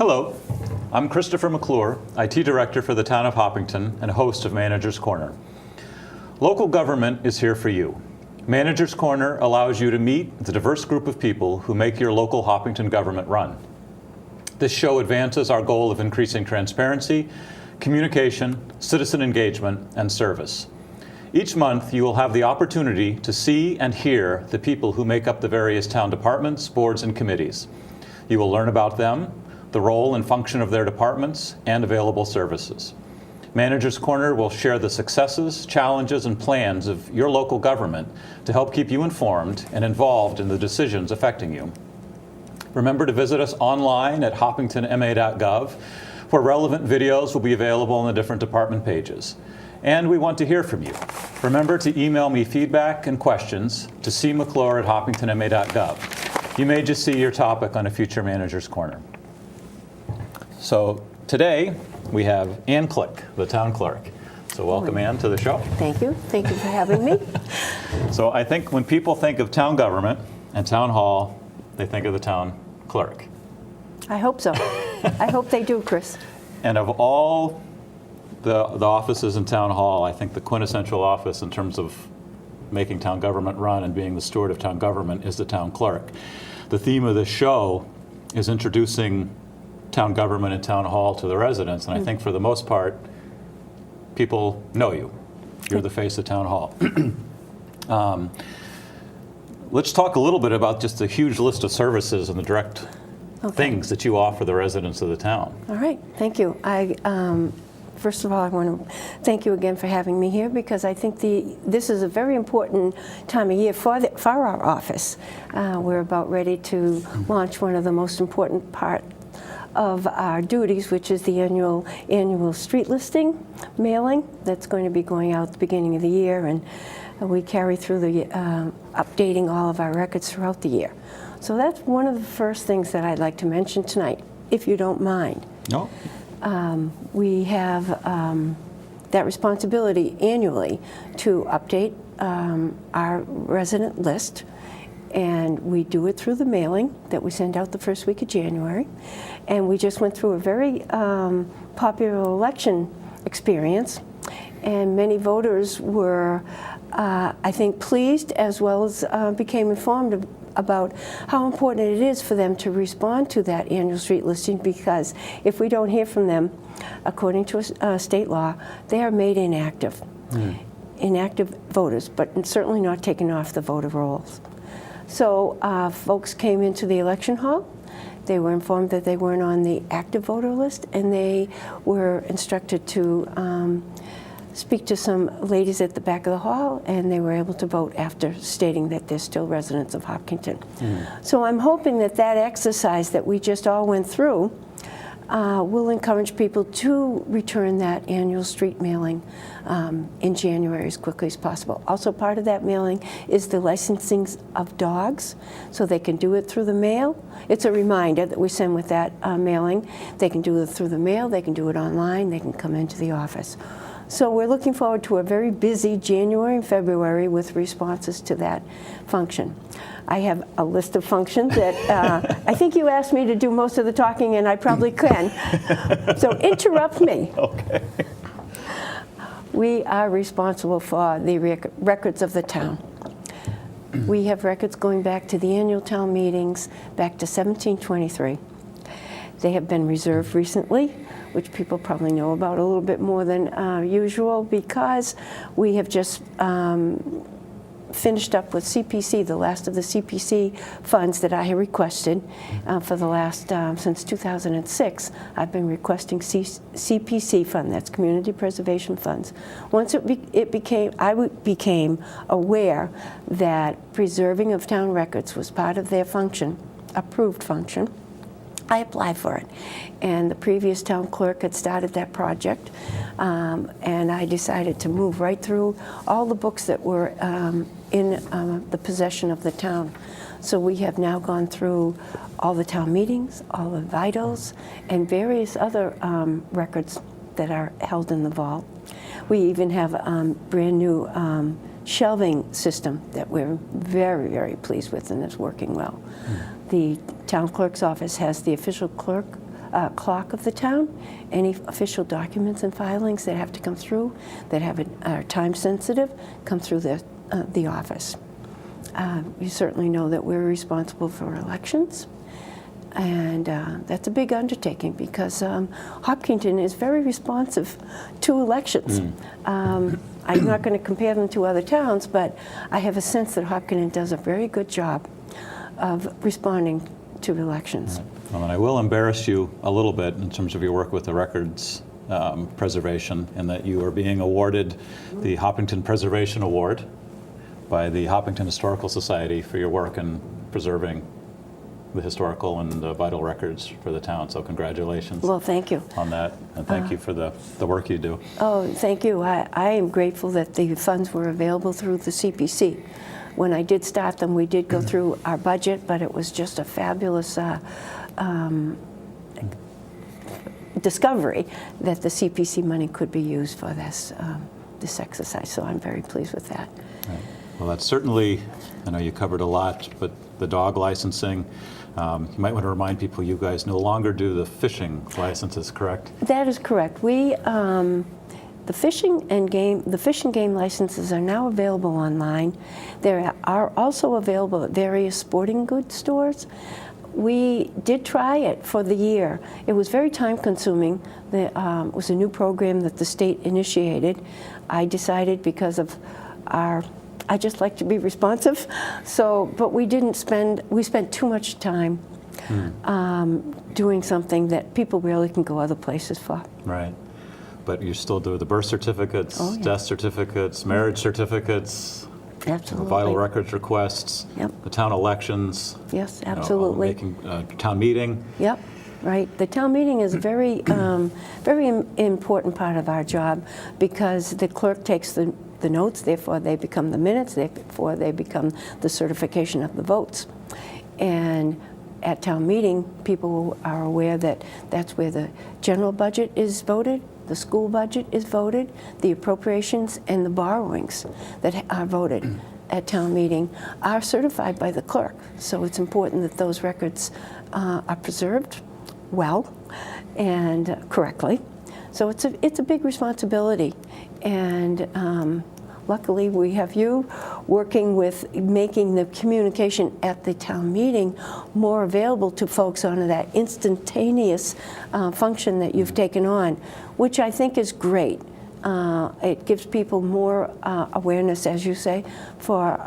Hello, I'm Christopher McClure, IT Director for the Town of Hopkinton and host of Manager's Corner. Local government is here for you. Manager's Corner allows you to meet the diverse group of people who make your local Hopkinton government run. This show advances our goal of increasing transparency, communication, citizen engagement, and service. Each month, you will have the opportunity to see and hear the people who make up the various town departments, boards, and committees. You will learn about them, the role and function of their departments, and available services. Manager's Corner will share the successes, challenges, and plans of your local government to help keep you informed and involved in the decisions affecting you. Remember to visit us online at hopkintonma.gov, where relevant videos will be available on the different department pages. And we want to hear from you. Remember to email me feedback and questions to cmcclure@hopkintonma.gov. You may just see your topic on a future Manager's Corner. So today we have Ann Click, the town clerk. So welcome, Ann, to the show. Thank you. Thank you for having me. So I think when people think of town government and town hall, they think of the town clerk. I hope so. I hope they do, Chris. And of all the offices in town hall, I think the quintessential office in terms of making town government run and being the steward of town government is the town clerk. The theme of this show is introducing town government and town hall to the residents, and I think for the most part, people know you. You're the face of town hall. Let's talk a little bit about just the huge list of services and the direct things that you offer the residents of the town. All right. Thank you. First of all, I want to thank you again for having me here, because I think this is a very important time of year for our office. We're about ready to launch one of the most important part of our duties, which is the annual street listing mailing that's going to be going out at the beginning of the year, and we carry through the updating all of our records throughout the year. So that's one of the first things that I'd like to mention tonight, if you don't mind. No. We have that responsibility annually to update our resident list, and we do it through the mailing that we send out the first week of January. And we just went through a very popular election experience, and many voters were, I think, pleased, as well as became informed about how important it is for them to respond to that annual street listing, because if we don't hear from them, according to state law, they are made inactive. Inactive voters, but certainly not taken off the voter rolls. So folks came into the election hall. They were informed that they weren't on the active voter list, and they were instructed to speak to some ladies at the back of the hall, and they were able to vote after stating that they're still residents of Hopkinton. So I'm hoping that that exercise that we just all went through will encourage people to return that annual street mailing in January as quickly as possible. Also, part of that mailing is the licensing of dogs, so they can do it through the mail. It's a reminder that we send with that mailing. They can do it through the mail, they can do it online, they can come into the office. So we're looking forward to a very busy January and February with responses to that function. I have a list of functions that I think you asked me to do most of the talking, and I probably can. So interrupt me. Okay. We are responsible for the records of the town. We have records going back to the annual town meetings, back to 1723. They have been reserved recently, which people probably know about a little bit more than usual, because we have just finished up with CPC, the last of the CPC funds that I have requested for the last, since 2006. I've been requesting CPC fund, that's Community Preservation Funds. Once I became aware that preserving of town records was part of their function, approved function, I applied for it, and the previous town clerk had started that project, and I decided to move right through all the books that were in the possession of the town. So we have now gone through all the town meetings, all the vitals, and various other records that are held in the vault. We even have a brand new shelving system that we're very, very pleased with, and it's working well. The town clerk's office has the official clerk clock of the town. Any official documents and filings that have to come through that are time sensitive come through the office. You certainly know that we're responsible for elections. And that's a big undertaking because Hopkinton is very responsive to elections. I'm not going to compare them to other towns, but I have a sense that Hopkinton does a very good job of responding to elections. Right. Well, and I will embarrass you a little bit in terms of your work with the records preservation, in that you are being awarded the Hopkinton Preservation Award by the Hopkinton Historical Society for your work in preserving the historical and vital records for the town. So congratulations. Well, thank you on that, and thank you for the work you do. Oh, thank you. I am grateful that the funds were available through the CPC. When I did start them, we did go through our budget, but it was just a fabulous discovery that the CPC money could be used for this exercise. So I'm very pleased with that. Right. Well, that's certainly, I know you covered a lot, but the dog licensing, you might want to remind people you guys no longer do the fishing licenses, correct? That is correct. We, the fishing game licenses are now available online. They are also available at various sporting goods stores. We did try it for the year. It was very time consuming. It was a new program that the state initiated. I decided because of I just like to be responsive. But we spent too much time doing something that people really can go other places for. Right. But you still do the birth certificates, Oh, yeah. death certificates, marriage certificates, Absolutely. vital records requests, Yep. the town elections. Yes, absolutely. Making town meeting. Yep, right. The town meeting is a very, very important part of our job because the clerk takes the notes, therefore they become the minutes, therefore they become the certification of the votes. And at town meeting, people are aware that that's where the general budget is voted, the school budget is voted, the appropriations and the borrowings that are voted at town meeting are certified by the clerk. So it's important that those records are preserved well and correctly. So it's a big responsibility. And luckily, we have you working with making the communication at the town meeting more available to folks on that instantaneous function that you've taken on, which I think is great. It gives people more awareness, as you say, for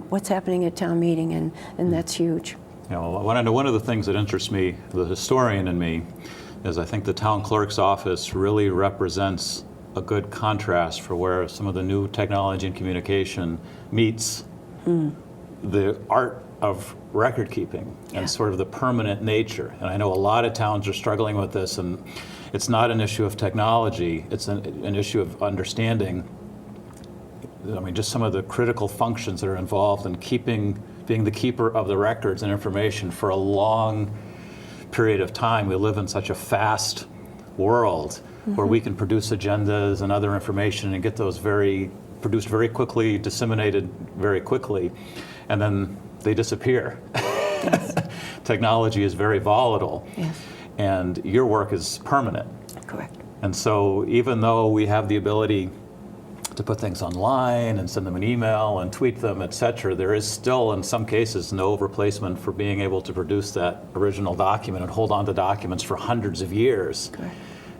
what's happening at town meeting, and that's huge. Yeah, well, one of the things that interests me, the historian in me, is I think the town clerk's office really represents a good contrast for where some of the new technology and communication meets the art of record keeping and sort of the permanent nature. And I know a lot of towns are struggling with this, and it's not an issue of technology, it's an issue of understanding, I mean, just some of the critical functions that are involved in being the keeper of the records and information for a long period of time. We live in such a fast world where we can produce agendas and other information and get those produced very quickly, disseminated very quickly, and then they disappear. Yes. Technology is very volatile, yes. And your work is permanent. Correct. And so even though we have the ability to put things online and send them an email and tweet them, et cetera, there is still, in some cases, no replacement for being able to produce that original document and hold on to documents for hundreds of years. Correct.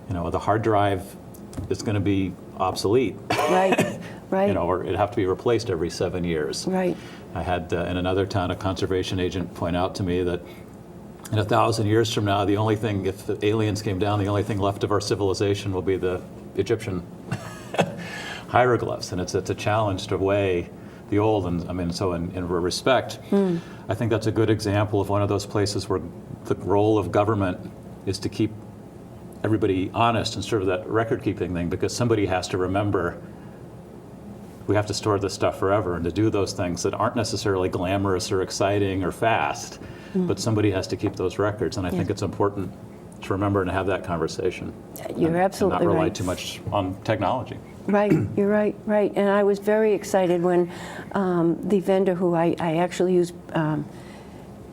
You know, the hard drive is going to be obsolete. Right, right. You know, or it'd have to be replaced every 7 years. Right. I had in another town a conservation agent point out to me that in 1,000 years from now, the only thing, if the aliens came down, the only thing left of our civilization will be the Egyptian hieroglyphs, and it's a challenge to weigh the old. And I mean, so in respect, I think that's a good example of one of those places where the role of government is to keep everybody honest and sort of that record keeping thing, because somebody has to remember we have to store this stuff forever, and to do those things that aren't necessarily glamorous or exciting or fast, but somebody has to keep those records. And I think it's important to remember and have that conversation. You're absolutely right. And not rely too much on technology. Right, you're right, right. And I was very excited when the vendor who I actually use,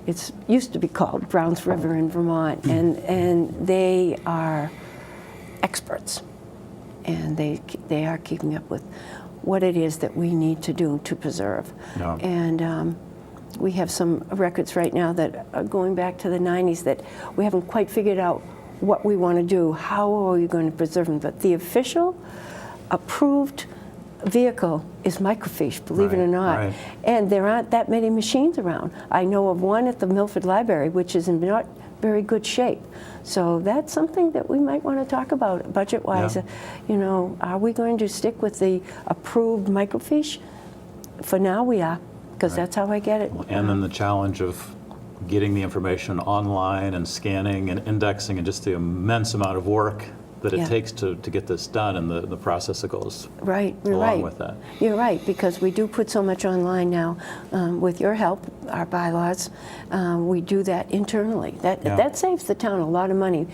it used to be called Browns River in Vermont, and they are experts, and they are keeping up with what it is that we need to do to preserve. Yeah. And we have some records right now that are going back to the 90s that we haven't quite figured out what we want to do, how are we going to preserve them. But the official approved vehicle is microfiche, believe it or not. Right. And there aren't that many machines around. I know of one at the Milford Library, which is in not very good shape. So that's something that we might want to talk about budget-wise. Yeah. You know, are we going to stick with the approved microfiche? For now, we are, because that's how I get it. And then the challenge of getting the information online and scanning and indexing and just the immense amount of work that it takes to get this done, and the process that goes along with that. You're right, because we do put so much online now. With your help, our bylaws, we do that internally. That saves the town a lot of money.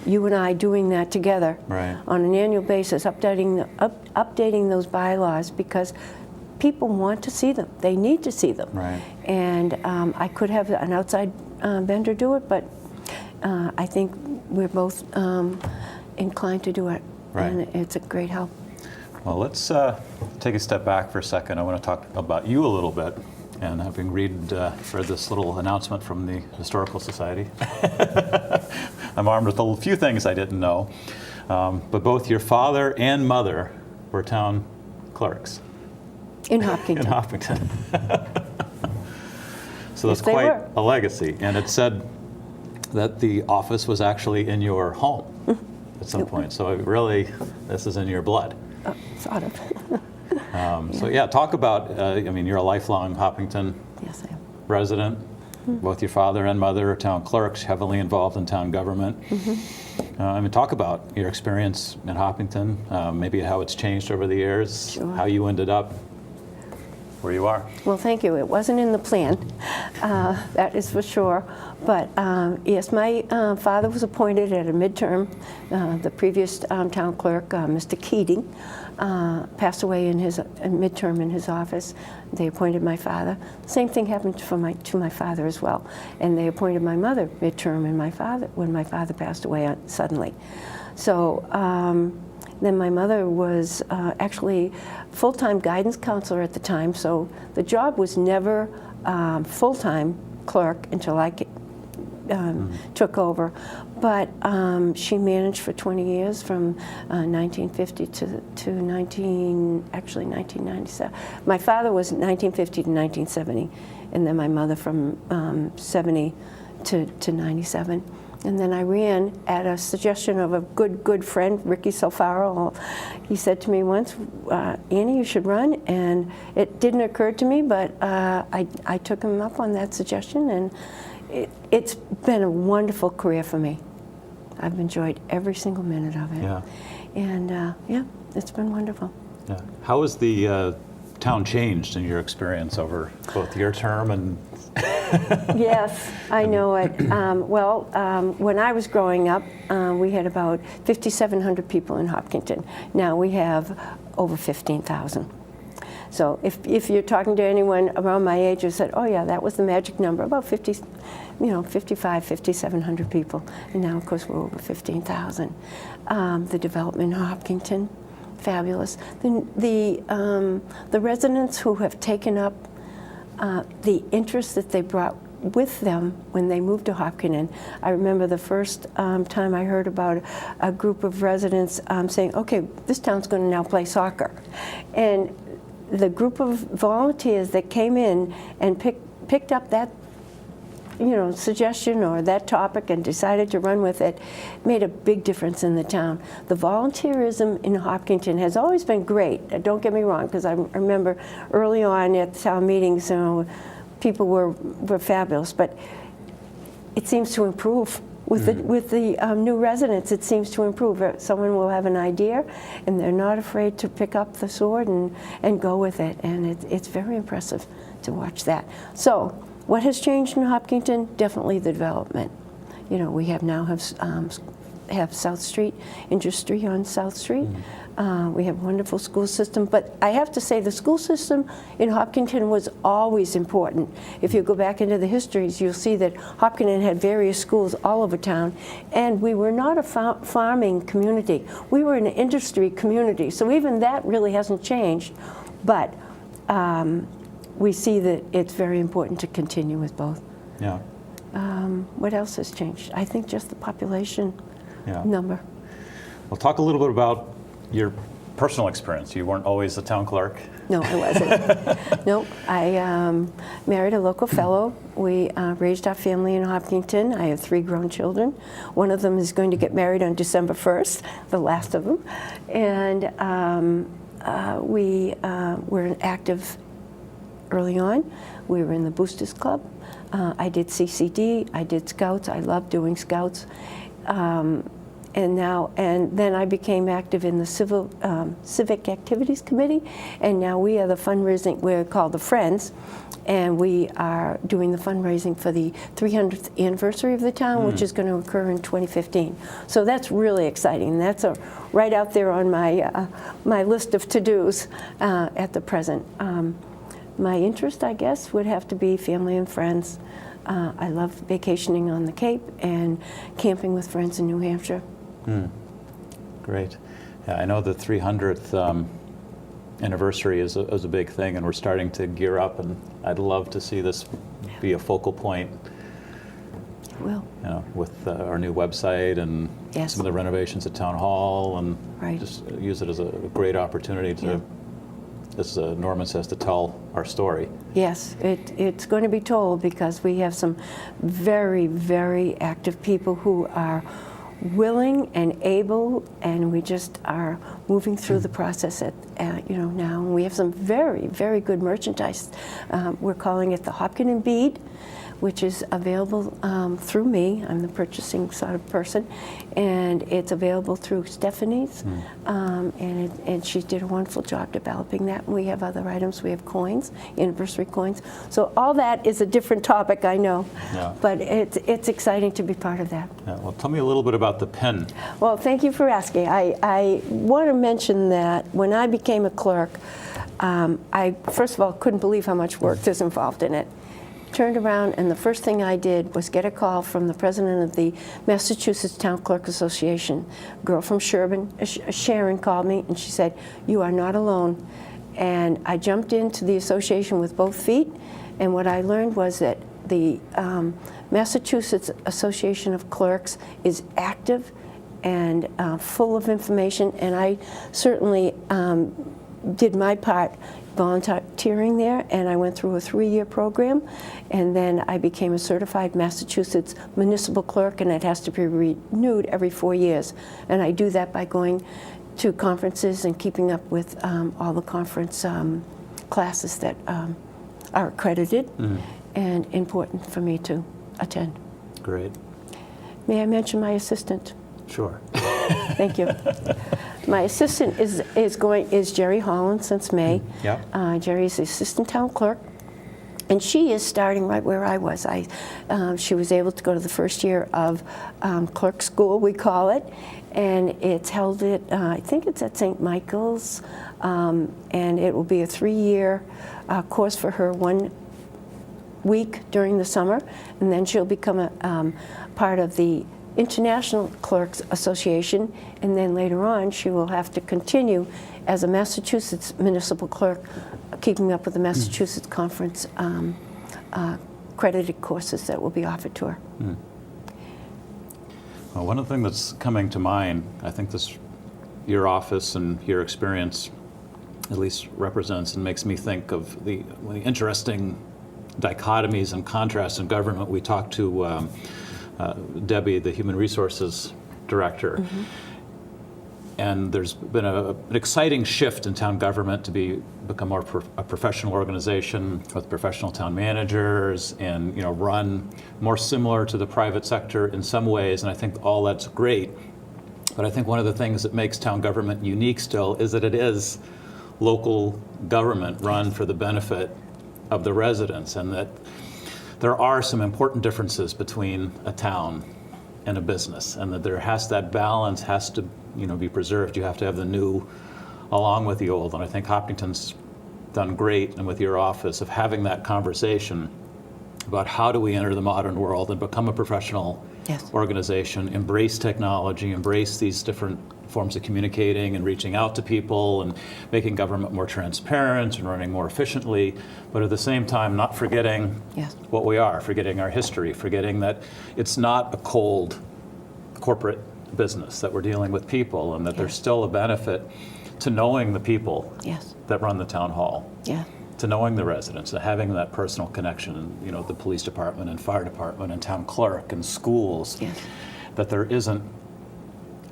You and I doing that together on an annual basis, updating those bylaws, because people want to see them. They need to see them. Right. And I could have an outside vendor do it, but I think we're both inclined to do it, and it's a great help. Well, let's take a step back for a second. I want to talk about you a little bit, and having read this little announcement from the Historical Society. I'm armed with a few things I didn't know, but both your father and mother were town clerks. In Hopkinton. In Hopkinton. So that's quite a legacy. And it said that the office was actually in your home at some point. So it really, this is in your blood. Sort of. So yeah, talk about, I mean, you're a lifelong Hopkinton Yes, I am. resident. Both your father and mother are town clerks, heavily involved in town government. I mean, talk about your experience in Hopkinton, maybe how it's changed over the years, how you ended up where you are. Well, thank you. It wasn't in the plan, that is for sure. But yes, my father was appointed at a midterm. The previous town clerk, Mr. Keating, passed away in his midterm in his office. They appointed my father. The same thing happened to my father as well. And they appointed my mother midterm when my father passed away suddenly. So then my mother was actually full-time guidance counselor at the time, so the job was never full-time clerk until I took over. But she managed for 20 years, from 1950 to 1997. My father was 1950 to 1970, and then my mother from 70 to 97. And then I ran at a suggestion of a good friend, Ricky Solfaro. He said to me once, Annie, you should run. And it didn't occur to me, but I took him up on that suggestion, and it's been a wonderful career for me. I've enjoyed every single minute of it. Yeah. And yeah, it's been wonderful. Yeah. How has the town changed in your experience over both your term and Yes, I know it. When I was growing up, we had about 5,700 people in Hopkinton. Now we have over 15,000. So if you're talking to anyone around my age who said, oh yeah, that was the magic number, about 5,700 people. And now, of course, we're over 15,000. The development in Hopkinton, fabulous. The residents who have taken up the interest that they brought with them when they moved to Hopkinton. I remember the first time I heard about a group of residents saying, okay, this town's going to now play soccer. And the group of volunteers that came in and picked up that suggestion or that topic and decided to run with it made a big difference in the town. The volunteerism in Hopkinton has always been great. Don't get me wrong, because I remember early on at the town meetings, people were fabulous, but it seems to improve. With the new residents, it seems to improve. Someone will have an idea, and they're not afraid to pick up the sword and go with it, and it's very impressive to watch that. So, what has changed in Hopkinton? Definitely the development. We have South Street, industry on South Street. We have a wonderful school system, but I have to say the school system in Hopkinton was always important. If you go back into the histories, you'll see that Hopkinton had various schools all over town, and we were not a farming community. We were an industry community, so even that really hasn't changed, but we see that it's very important to continue with both. Yeah. What else has changed? I think just the population Yeah. number. Well, talk a little bit about your personal experience. You weren't always the town clerk. No, I wasn't. No, I married a local fellow. We raised our family in Hopkinton. I have 3 grown children. One of them is going to get married on December 1st, the last of them. And we were active early on. We were in the Boosters Club. I did CCD. I did Scouts. I loved doing Scouts. And then I became active in the Civic Activities Committee, and now we are the fundraising, we're called the Friends, and we are doing the fundraising for the 300th anniversary of the town, which is going to occur in 2015. So that's really exciting. That's right out there on my list of to-dos at the present. My interest, I guess, would have to be family and friends. I love vacationing on the Cape and camping with friends in New Hampshire. Great. Yeah, I know the 300th anniversary is a big thing, and we're starting to gear up, and I'd love to see this be a focal point. Well, You know, with our new website and Yes. some of the renovations at Town Hall, and Right. just use it as a great opportunity to, as Norman says, to tell our story. yes, it's going to be told because we have some very, very active people who are willing and able, and we just are moving through the process now. And we have some very, very good merchandise. We're calling it the Hopkinton Bead, which is available through me. I'm the purchasing sort of person, and it's available through Stephanie's, and she did a wonderful job developing that. And we have other items. We have coins, anniversary coins. So all that is a different topic, I know, Yeah. but it's exciting to be part of that. Yeah, well, tell me a little bit about the pin. Well, thank you for asking. I want to mention that when I became a clerk, I first of all couldn't believe how much work is involved in it. Turned around, and the first thing I did was get a call from the president of the Massachusetts Town Clerk Association. A girl from Sherburne, Sharon, called me, and she said, "You are not alone." And I jumped into the association with both feet, and what I learned was that the Massachusetts Association of Clerks is active and full of information, and I certainly did my part volunteering there, and I went through a 3-year program, and then I became a certified Massachusetts municipal clerk, and it has to be renewed every 4 years. And I do that by going to conferences and keeping up with all the conference classes that are accredited and important for me to attend. Great. May I mention my assistant? Sure. Thank you. My assistant is Jerry Holland since May. Yeah. Jerry is the assistant town clerk, and she is starting right where I was. She was able to go to the first year of clerk school, we call it, and it's held at, I think it's at St. Michael's, and it will be a 3-year course for her, 1 week during the summer, and then she'll become a part of the International Clerks Association, and then later on she will have to continue as a Massachusetts municipal clerk, keeping up with the Massachusetts Conference credited courses that will be offered to her. Well, one of the things that's coming to mind, I think your office and your experience at least represents and makes me think of the interesting dichotomies and contrasts in government. We talked to Debbie, the Human Resources Director, and there's been an exciting shift in town government to become more a professional organization with professional town managers, and run more similar to the private sector in some ways, and I think all that's great. But I think one of the things that makes town government unique still is that it is local government run for the benefit of the residents, and that there are some important differences between a town and a business, and that that balance has to be preserved, you have to have the new along with the old. And I think Hopkinton's done great, and with your office, of having that conversation about how do we enter the modern world and become a professional Yes. organization, embrace technology, embrace these different forms of communicating and reaching out to people and making government more transparent and running more efficiently, but at the same time not forgetting Yes. what we are, forgetting our history, forgetting that it's not a cold corporate business, that we're dealing with people, and that there's still a benefit to knowing the people Yes. that run the town hall, Yeah. to knowing the residents, to having that personal connection, the police department and fire department and town clerk and schools, Yes. that there isn't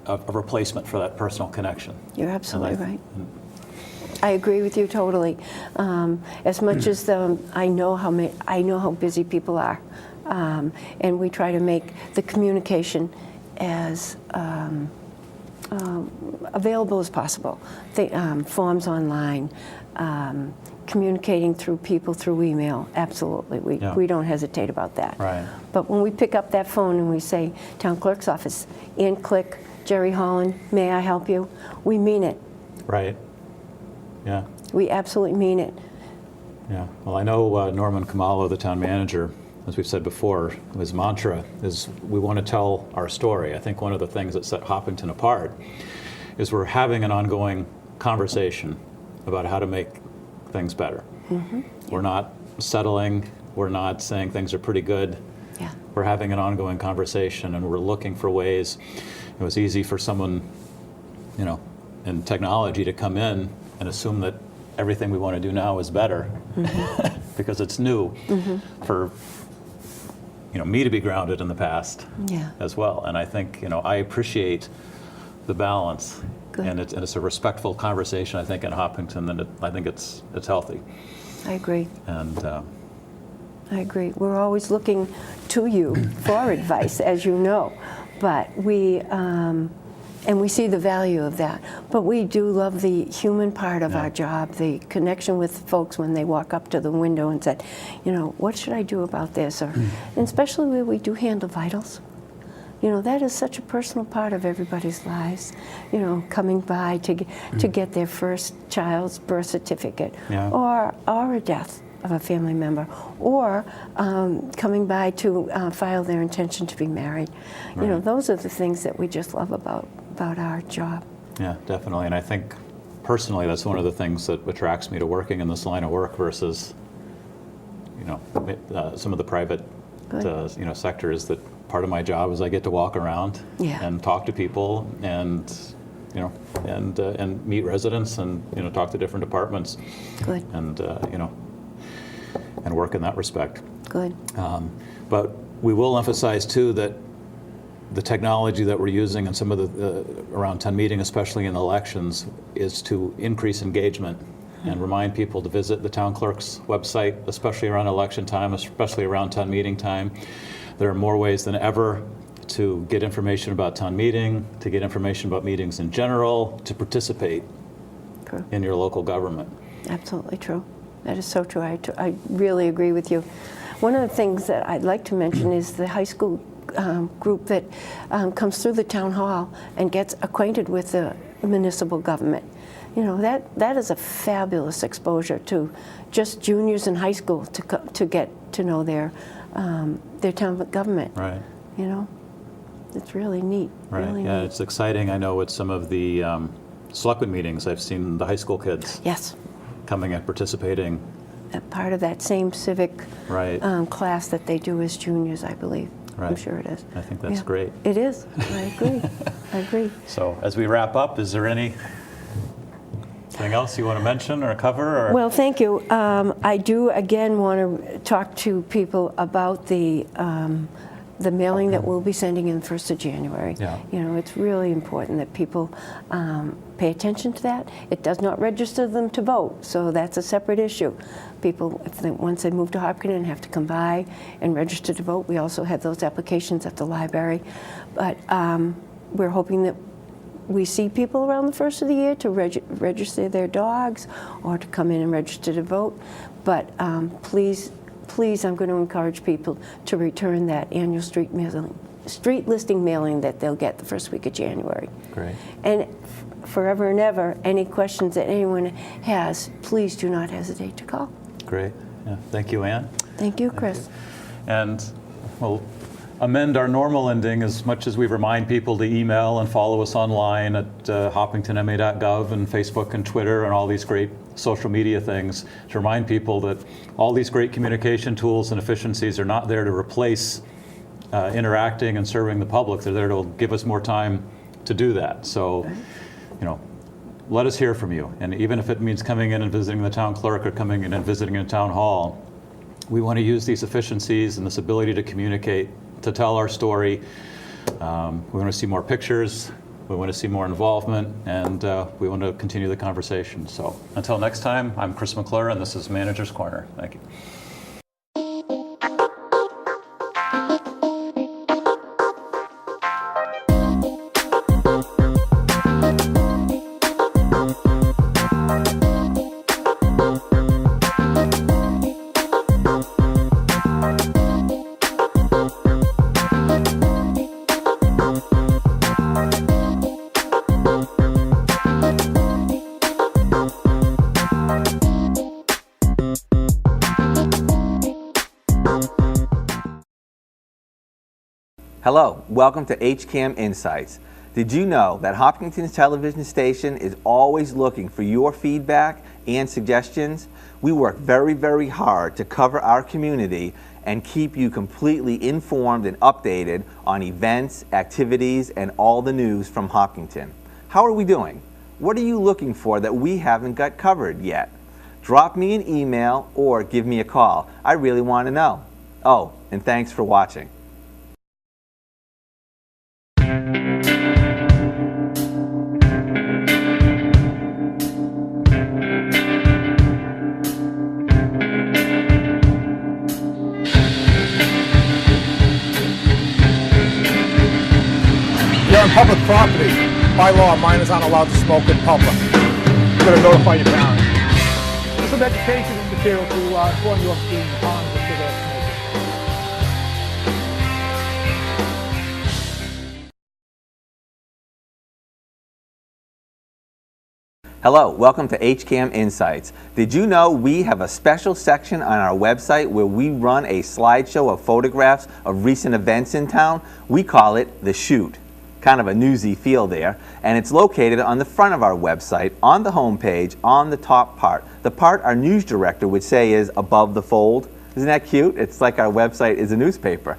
a replacement for that personal connection. You're absolutely And right. I agree with you totally. As much as I know how busy people are, and we try to make the communication as available as possible. Forms online, communicating through people through email. Absolutely, we don't hesitate about that. Right. But when we pick up that phone and we say, Town Clerk's office, Ann Click, Jerry Holland, may I help you? We mean it. Right. Yeah. We absolutely mean it. Yeah. Well, I know Norman Kamalo, the town manager, as we've said before, his mantra is we want to tell our story. I think one of the things that set Hopkinton apart is we're having an ongoing conversation about how to make things better. Mm-hmm. We're not settling. We're not saying things are pretty good. Yeah. We're having an ongoing conversation, and we're looking for ways. It was easy for someone, in technology to come in and assume that everything we want to do now is better because it's new. For me to be grounded in the past as well. And I think I appreciate the balance. Good. And it's a respectful conversation, I think, in Hopkinton, and I think it's healthy. I agree. And I agree. We're always looking to you for advice, as you know, but we see the value of that. But we do love the human part of our job, the connection with folks when they walk up to the window and said, what should I do about this? Or, and especially where we do handle vitals. That is such a personal part of everybody's lives. Coming by to get their first child's birth certificate, or a death of a family member, or coming by to file their intention to be married. Right. Those are the things that we just love about our job. yeah, definitely. And I think personally that's one of the things that attracts me to working in this line of work versus some of the private sectors. That part of my job is I get to walk around and talk to people and meet residents and talk to different departments. Good. And and work in that respect. Good. But we will emphasize too that the technology that we're using in some of the around town meeting, especially in elections, is to increase engagement and remind people to visit the town clerk's website, especially around election time, especially around town meeting time. There are more ways than ever to get information about town meeting, to get information about meetings in general, to participate in your local government. Absolutely true. That is so true. I really agree with you. One of the things that I'd like to mention is the high school group that comes through the town hall and gets acquainted with the municipal government. That is a fabulous exposure to just juniors in high school to get to know their town government. Right. It's really neat. Right. Really yeah, neat. it's exciting. I know at some of the selectmen meetings, I've seen the high school kids coming and participating. Part of that same civic class that they do as juniors, I believe. Right. I'm sure it is. I think that's great. It is. I agree. I agree. So as we wrap up, is there anything else you want to mention or cover? Or? Well, thank you. I do again want to talk to people about the mailing that we'll be sending in 1st of January. Yeah. It's really important that people pay attention to that. It does not register them to vote, so that's a separate issue. People, once they move to Hopkinton, have to come by and register to vote. We also have those applications at the library. But we're hoping that we see people around the 1st of the year to register their dogs or to come in and register to vote. But please, I'm going to encourage people to return that annual street listing mailing that they'll get the first week of January. Great. And forever and ever, any questions that anyone has, please do not hesitate to call. Great. Yeah. Thank you, Ann. Thank you, Chris. And we'll amend our normal ending as much as we remind people to email and follow us online at hopkintonma.gov and Facebook and Twitter and all these great social media things, to remind people that all these great communication tools and efficiencies are not there to replace interacting and serving the public. They're there to give us more time to do that. So, you know, let us hear from you. And even if it means coming in and visiting the town clerk or coming in and visiting a town hall, we want to use these efficiencies and this ability to communicate, to tell our story. We want to see more pictures. We want to see more involvement, and we want to continue the conversation. So until next time, I'm Chris McClure, and this is Manager's Corner. Thank you. Hello, welcome to HCAM Insights. Did you know that Hopkinton's television station is always looking for your feedback and suggestions? We work very, very hard to cover our community and keep you completely informed and updated on events, activities, and all the news from Hopkinton. How are we doing? What are you looking for that we haven't got covered yet? Drop me an email or give me a call. I really want to know. Oh, and thanks for watching. You're on public property. By law, minors aren't allowed to smoke in public. You're going to notify your parents. There's some education and material to inform you of the harms of cigarette smoking. Hello, welcome to HCAM Insights. Did you know we have a special section on our website where we run a slideshow of photographs of recent events in town? We call it The Shoot. Kind of a newsy feel there, and it's located on the front of our website, on the home page, on the top part. The part our news director would say is above the fold. Isn't that cute? It's like our website is a newspaper.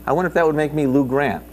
I wonder if that would make me Lou Grant.